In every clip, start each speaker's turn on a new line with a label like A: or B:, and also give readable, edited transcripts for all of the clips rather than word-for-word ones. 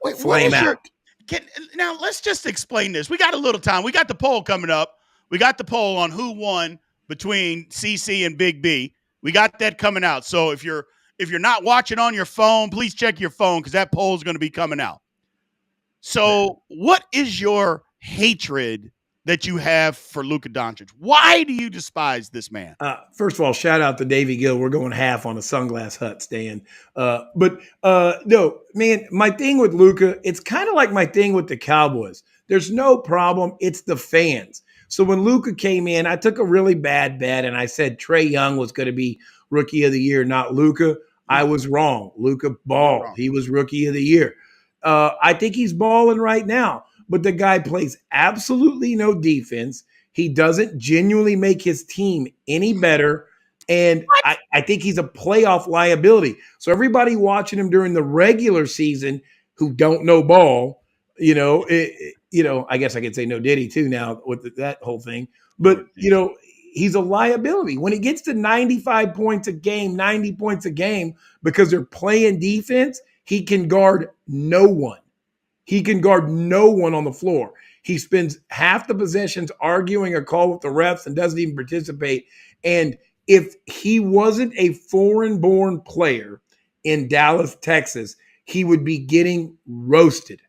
A: Wait, what
B: flame
A: is your?
B: out.
A: Now let's just explain this. We got a little time. We got the poll coming up. We got the poll on who won between CC and Big B. We got that coming out. So if you're not watching on your phone, please check your phone because that poll is going to be coming out. So what is your hatred that you have for Luka Doncic? Why do you despise this man?
B: First of all, shout out to Davey Gill. We're going half on a sunglass hut stand. No, man, my thing with Luka, it's kind of like my thing with the Cowboys. There's no problem. It's the fans. So when Luka came in, I took a really bad bet and I said Trae Young was going to be rookie of the year, not Luka. I was wrong. Luka balled. He was rookie of the year. I think he's balling right now, but the guy plays absolutely no defense. He doesn't genuinely make his team any better. And I think he's a playoff liability. So everybody watching him during the regular season who don't know ball, I guess I could say no Diddy too now with that whole thing. But, he's a liability. When it gets to 95 points a game, 90 points a game, because they're playing defense, he can guard no one. He can guard no one on the floor. He spends half the possessions arguing a call with the refs and doesn't even participate. And if he wasn't a foreign-born player in Dallas, Texas, he would be getting roasted.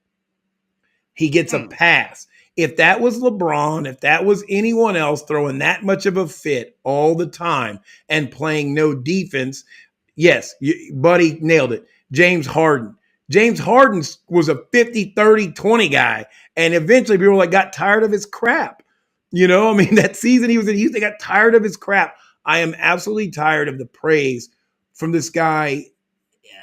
B: He gets a pass. If that was LeBron, if that was anyone else throwing that much of a fit all the time and playing no defense, yes, Buddy nailed it. James Harden. James Harden was a 50, 30, 20 guy. And eventually people got tired of his crap. That season he was in Houston, they got tired of his crap. I am absolutely tired of the praise from this guy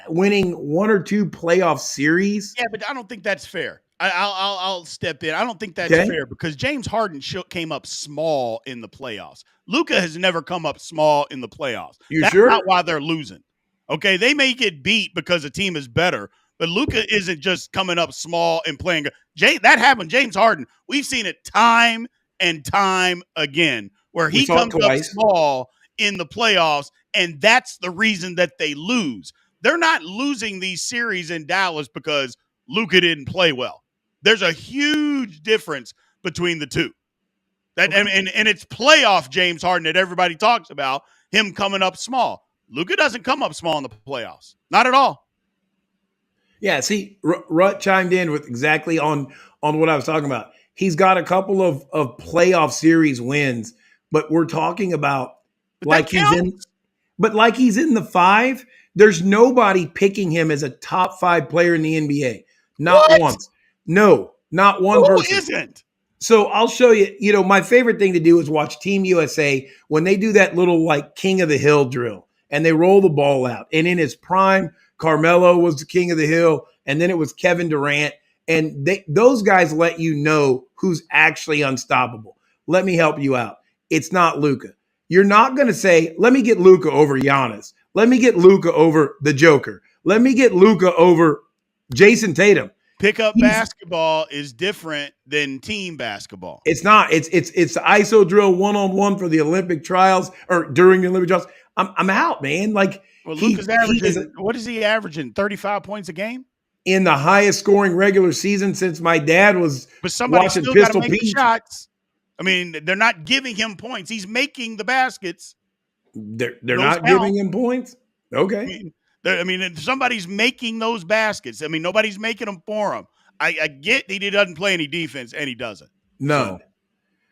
B: winning one or two playoff series.
A: Yeah, but I don't think that's fair. I'll step in. I don't think that's fair because James Harden came up small in the playoffs. Luka has never come up small in the playoffs. That's not why they're losing. Okay, they may get beat because the team is better, but Luka isn't just coming up small and playing. That happened. James Harden, we've seen it time and time again where he comes up small in the playoffs, and that's the reason that they lose. They're not losing these series in Dallas because Luka didn't play well. There's a huge difference between the two. And it's playoff James Harden that everybody talks about, him coming up small. Luka doesn't come up small in the playoffs. Not at all.
B: Yeah, see, Rutt chimed in with exactly on what I was talking about. He's got a couple of playoff series wins, but we're talking about he's in the 5. There's nobody picking him as a top 5 player in the NBA. Not once. No, not one person.
A: Who isn't?
B: So I'll show you, my favorite thing to do is watch Team USA when they do that little King of the Hill drill and they roll the ball out. And in his prime, Carmelo was the king of the hill, and then it was Kevin Durant. And those guys let you know who's actually unstoppable. Let me help you out. It's not Luka. You're not going to say, let me get Luka over Giannis. Let me get Luka over the Joker. Let me get Luka over Jason Tatum.
A: Pickup basketball is different than team basketball.
B: It's not. It's the ISO drill one-on-one for the Olympic trials or during the Olympic trials. I'm out, man.
A: Luka's averaging. What is he averaging? 35 points a game
B: in the highest scoring regular season since my dad was.
A: But somebody still got to make the shots. I mean, they're not giving him points. He's making the baskets.
B: They're not giving him points. Okay.
A: If somebody's making those baskets, nobody's making them for him. I get he doesn't play any defense, and he doesn't.
B: None.